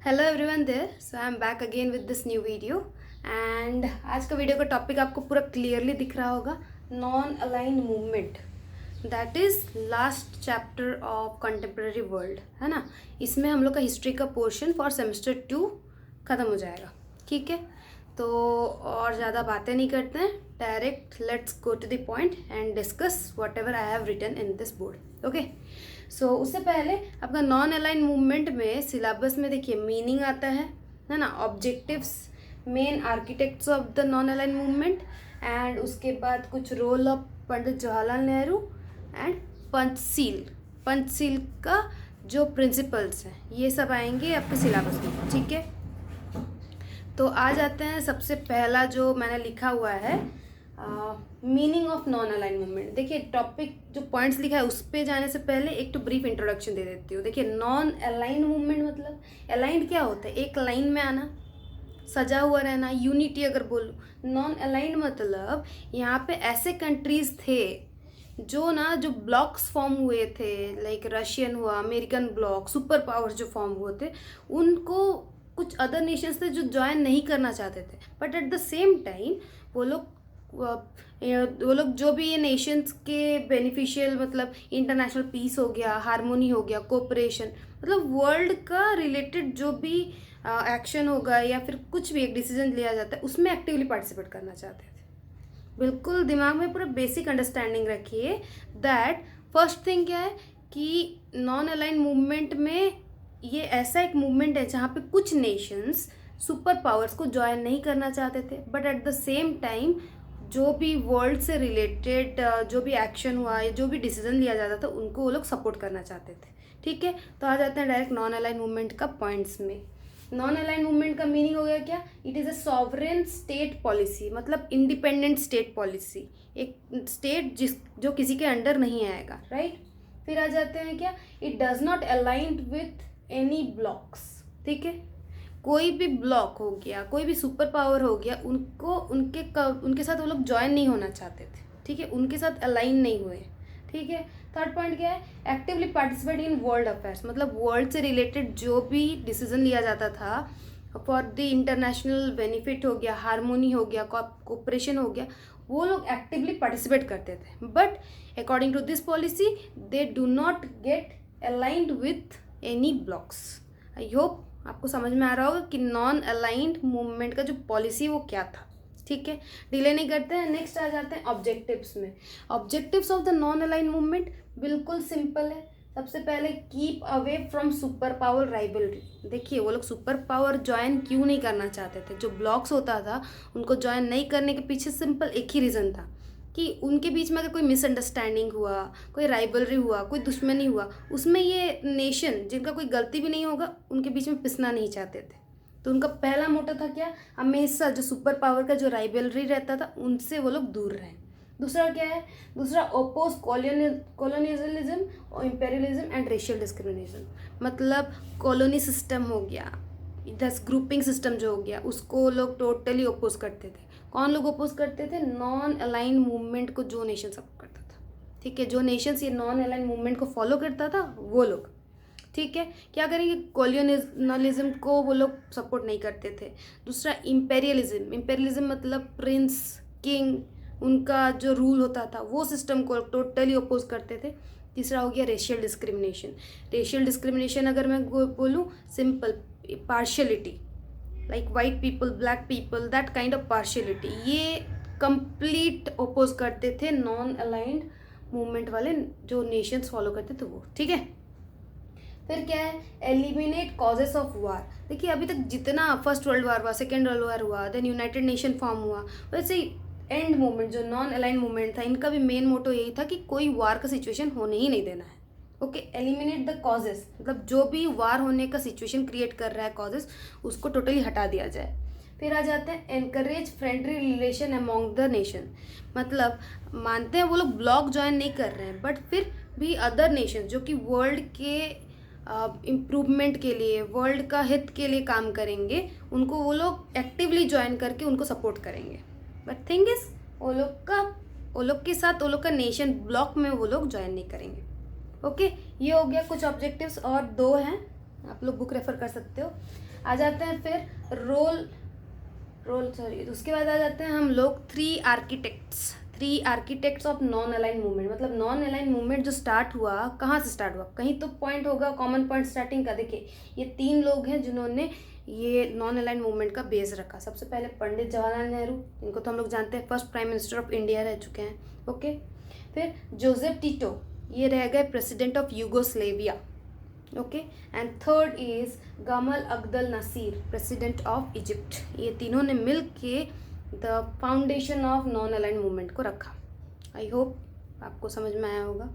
Hello everyone there. So I am back again with this new video and आज का video का topic आपको पूरा क्लियरली दिख रहा होगा, non aligned movement. That is last chapter of contemporary world, है ना। इसमें हम लोग का हिस्ट्री का पोर्शन फॉर सेमेस्टर 2 ख़त्म हो जाएगा। ठीक है, तो और ज़्यादा बातें नहीं करते हैं, direct let's go to the point and discuss whatever I have written in this board. Okay, so उससे पहले आपका नॉन अलाइन मूवमेंट में सिलेबस में देखिए मीनिंग आता है ना, objectives, main architects of the non align movement, and उसके बाद कुछ role of Pandit Jawaharlal Nehru and Panchsheel का जो प्रिंसिपल्स हैं ये सब आएंगे आपके सिलेबस में। ठीक है, तो आ जाते हैं सबसे पहला जो मैंने लिखा हुआ है, meaning of non align movement. देखिए टॉपिक जो पॉइंट्स लिखा है उस पर जाने से पहले एक तो ब्रीफ इंट्रोडक्शन दे देती हूँ। देखिए नॉन अलाइन मूवमेंट मतलब अलाइंड क्या होता है, एक लाइन में आना, सजा हुआ रहना, यूनिटी अगर बोलूँ। नॉन अलाइंड मतलब यहाँ पे ऐसे कंट्रीज थे जो ब्लॉक्स फॉर्म हुए थे, लाइक रशियन हुआ, अमेरिकन ब्लॉक, सुपर पावर्स जो फॉर्म हुए थे, उनको कुछ अदर नेशंस थे जो ज्वाइन नहीं करना चाहते थे, but at the same time वो लोग जो भी ये नेशंस के बेनिफिशियल, मतलब इंटरनेशनल पीस हो गया, हारमोनी हो गया, कोऑपरेशन, मतलब वर्ल्ड का रिलेटेड जो भी एक्शन होगा या फिर कुछ भी एक डिसीजन लिया जाता है उसमें एक्टिवली पार्टिसिपेट करना चाहते थे। बिल्कुल दिमाग में पूरा बेसिक अंडरस्टैंडिंग रखिए दैट फर्स्ट थिंग क्या है कि नॉन अलाइन मूवमेंट में ये ऐसा एक मूवमेंट है जहाँ पे कुछ नेशंस सुपर पावर्स को ज्वाइन नहीं करना चाहते थे, but at the same time जो भी वर्ल्ड से रिलेटेड जो भी एक्शन हुआ या जो भी डिसीजन लिया जाता था उनको वो लोग सपोर्ट करना चाहते थे। ठीक है, तो आ जाते हैं डायरेक्ट नॉन अलाइन मूवमेंट का पॉइंट्स में। नॉन अलाइन मूवमेंट का मीनिंग हो गया क्या, it is a sovereign state policy, मतलब इंडिपेंडेंट स्टेट पॉलिसी, एक स्टेट जो किसी के अंडर नहीं आएगा, राइट। फिर आ जाते हैं क्या, it does not aligned with any blocks. ठीक है, कोई भी ब्लॉक हो गया, कोई भी सुपर पावर हो गया, उनके साथ वो लोग ज्वाइन नहीं होना चाहते थे। ठीक है, उनके साथ अलाइन नहीं हुए। ठीक है, थर्ड पॉइंट क्या है, actively participate in world affairs, मतलब वर्ल्ड से रिलेटेड जो भी डिसीजन लिया जाता था फॉर द इंटरनेशनल बेनिफिट हो गया, हारमोनी हो गया, कोऑपरेशन हो गया, वो लोग एक्टिवली पार्टिसिपेट करते थे, but according to this policy they do not get aligned with any blocks. I hope आपको समझ में आ रहा होगा कि नॉन अलाइंड मूवमेंट का जो पॉलिसी वो क्या था। ठीक है, डिले नहीं करते हैं, नेक्स्ट आ जाते हैं ऑब्जेक्टिव्स में। Objectives of the non aligned movement बिल्कुल सिंपल है। सबसे पहले keep away from super power rivalry. देखिए वो लोग सुपर पावर ज्वाइन क्यों नहीं करना चाहते थे, जो ब्लॉक्स होता था उनको ज्वाइन नहीं करने के पीछे सिंपल एक ही रीज़न था कि उनके बीच में अगर कोई मिसअंडरस्टैंडिंग हुआ, कोई राइवलरी हुआ, कोई दुश्मनी हुआ, उसमें ये नेशन जिनका कोई गलती भी नहीं होगा उनके बीच में पिसना नहीं चाहते थे। तो उनका पहला मोटो था क्या, हमेशा जो सुपर पावर का जो राइवलरी रहता था उनसे वो लोग दूर रहें। दूसरा क्या है, दूसरा ओपोज कॉलोनियलिज्म और इम्पेरियलिज्म एंड रेशियल डिस्क्रिमिनेशन, मतलब कॉलोनी सिस्टम हो गया, दस ग्रुपिंग सिस्टम जो हो गया, उसको लोग टोटली ओपोज करते थे। कौन लोग ओपोज करते थे, नॉन अलाइन मूवमेंट को जो नेशन सपोर्ट करता था। ठीक है, जो नेशंस ये नॉन अलाइन मूवमेंट को फॉलो करता था वो लोग, ठीक है, क्या करेंगे, कॉलोनियलिज्म को वो लोग सपोर्ट नहीं करते थे। दूसरा इम्पेरियलिज्म मतलब प्रिंस, किंग, उनका जो रूल होता था वो सिस्टम को टोटली ओपोज करते थे। तीसरा हो गया रेशियल डिस्क्रिमिनेशन अगर मैं बोलूँ simple, partiality, like white people, black people, that kind of partiality, ये कंप्लीट ओपोज करते थे नॉन अलाइंड मूवमेंट वाले जो नेशंस फॉलो करते थे वो। ठीक है, फिर क्या है, एलिमिनेट कॉजेस ऑफ वार। देखिए अभी तक जितना फर्स्ट वर्ल्ड वार हुआ, सेकेंड वर्ल्ड वार हुआ, देन यूनाइटेड नेशन फॉर्म हुआ, वैसे ही एंड मूवमेंट जो नॉन अलाइंड मूवमेंट था इनका भी मेन मोटो यही था कि कोई वार का सिचुएशन होने ही नहीं देना है। ओके, एलिमिनेट द कॉजेस, मतलब जो भी वार होने का सिचुएशन क्रिएट कर रहा है कॉजेस, उसको टोटली हटा दिया जाए। फिर आ जाते हैं encourage friendly relation among the nation, मतलब मानते हैं वो लोग ब्लॉक ज्वाइन नहीं कर रहे हैं, बट फिर भी अदर नेशन जो कि वर्ल्ड के इम्प्रूवमेंट के लिए, वर्ल्ड का हित के लिए काम करेंगे, उनको वो लोग एक्टिवली ज्वाइन करके उनको सपोर्ट करेंगे। बट थिंग इज वो लोग के साथ वो लोग का नेशन ब्लॉक में वो लोग ज्वाइन नहीं करेंगे। ओके, ये हो गया कुछ ऑब्जेक्टिव्स, और दो हैं आप लोग बुक रेफर कर सकते हो। आ जाते हैं फिर उसके बाद आ जाते हैं हम लोग three architects of non align movement. मतलब नॉन अलाइन मूवमेंट जो स्टार्ट हुआ, कहाँ से स्टार्ट हुआ, कहीं तो पॉइंट होगा, कॉमन पॉइंट स्टार्टिंग का। देखिए ये 3 लोग हैं जिन्होंने ये नॉन अलाइन मूवमेंट का बेस रखा। सबसे पहले पंडित जवाहरलाल नेहरू, इनको तो हम लोग जानते हैं, first prime minister of India रह चुके हैं। ओके, फिर जोसेफ टिटो, ये रह गए president of Yugoslavia. Okay, and third is Gamal Abdul Nasser, president of Egypt. ये तीनों ने मिल के the foundation of non align movement को रखा। आई होप आपको समझ में आया होगा।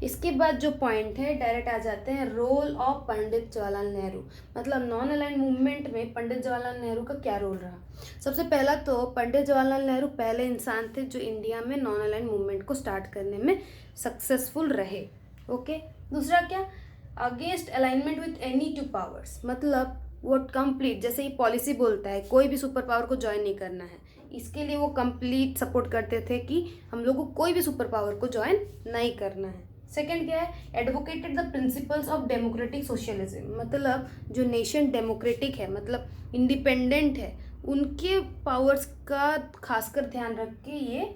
इसके बाद जो पॉइंट है डायरेक्ट आ जाते हैं रोल ऑफ पंडित जवाहरलाल नेहरू। मतलब नॉन अलाइन मूवमेंट में पंडित जवाहरलाल नेहरू का क्या रोल रहा। सबसे पहला तो पंडित जवाहरलाल नेहरू पहले इंसान थे जो इंडिया में नॉन अलाइन मूवमेंट को स्टार्ट करने में सक्सेसफुल रहे। ओके, दूसरा क्या, against alignment with any 2 powers. मतलब वो कंप्लीट, जैसे ये पॉलिसी बोलता है कोई भी सुपर पावर को ज्वाइन नहीं करना है, इसके लिए वो कंप्लीट सपोर्ट करते थे कि हम लोग को कोई भी सुपर पावर को ज्वाइन नहीं करना है। सेकेंड क्या है, advocated the principles of democratic socialism. मतलब जो नेशन डेमोक्रेटिक है, मतलब इंडिपेंडेंट है, उनके पावर्स का खासकर ध्यान रख के ये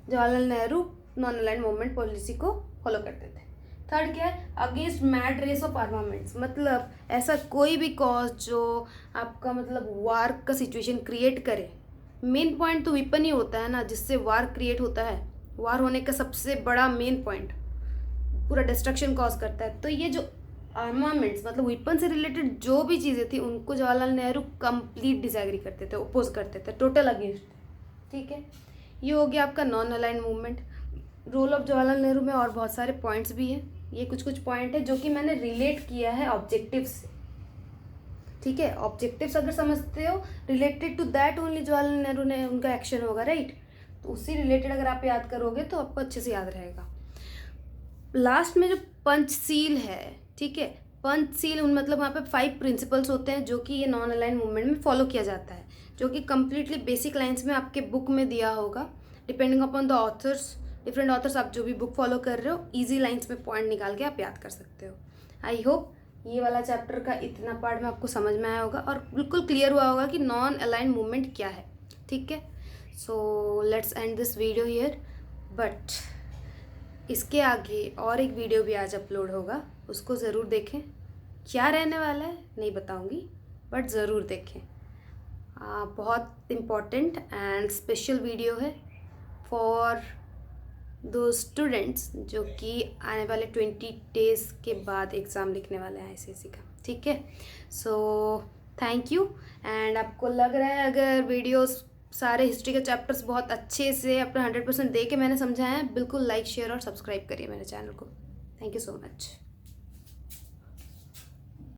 Jawaharlal Nehru non align movement policy को फॉलो करते थे। थर्ड क्या है, against mad race of armaments. मतलब ऐसा कोई भी कॉज जो आपका मतलब वार का सिचुएशन क्रिएट करे। मेन पॉइंट तो वेपन ही होता है ना, जिससे वार क्रिएट होता है। वार होने का सबसे बड़ा मेन पॉइंट पूरा डिस्ट्रक्शन कॉज करता है। तो ये जो आर्मामेंट्स मतलब वेपन से रिलेटेड जो भी चीज़ें थी, उनको जवाहरलाल नेहरू कंप्लीट डिसएग्री करते थे, ओपोज करते थे, टोटल अगेंस्ट थे। ठीक है, ये हो गया आपका non align movement. Role of Jawaharlal Nehru में और बहुत सारे पॉइंट्स भी हैं। ये कुछ पॉइंट है जो कि मैंने रिलेट किया है ऑब्जेक्टिव्स से। ठीक है, ऑब्जेक्टिव्स अगर समझते हो, related to that only Jawaharlal Nehru ने उनका एक्शन होगा, राइट। तो उसी रिलेटेड अगर आप याद करोगे तो आपको अच्छे से याद रहेगा। लास्ट में जो पंचशील है, ठीक है, पंचशील उन मतलब वहाँ पे 5 प्रिंसिपल्स होते हैं जो कि ये नॉन अलाइन मूवमेंट में फॉलो किया जाता है, जो कि कम्प्लीटली बेसिक लाइंस में आपके बुक में दिया होगा। Depending upon the author's, different authors, आप जो भी बुक फॉलो कर रहे हो, ईजी लाइंस में पॉइंट निकाल के आप याद कर सकते हो। आई होप ये वाला चैप्टर का इतना पार्ट में आपको समझ में आया होगा और बिल्कुल क्लियर हुआ होगा कि नॉन अलाइन मूवमेंट क्या है। ठीक है, so let's end this video here. But इसके आगे और एक वीडियो भी आज अपलोड होगा, उसको ज़रूर देखें। क्या रहने वाला है नहीं बताऊंगी, बट ज़रूर देखें। बहुत इम्पॉर्टेंट एंड स्पेशल वीडियो है फॉर दो स्टूडेंट्स जो कि आने वाले 20 डेज़ के बाद एग्ज़ाम लिखने वाले हैं ICSE का। ठीक है, सो थैंक यू। एंड आपको लग रहा है अगर वीडियोस सारे हिस्ट्री के चैप्टर्स बहुत अच्छे से अपना 100% दे के मैंने समझाया है, बिल्कुल लाइक शेयर और सब्सक्राइब करिए मेरे चैनल को। Thank you so much.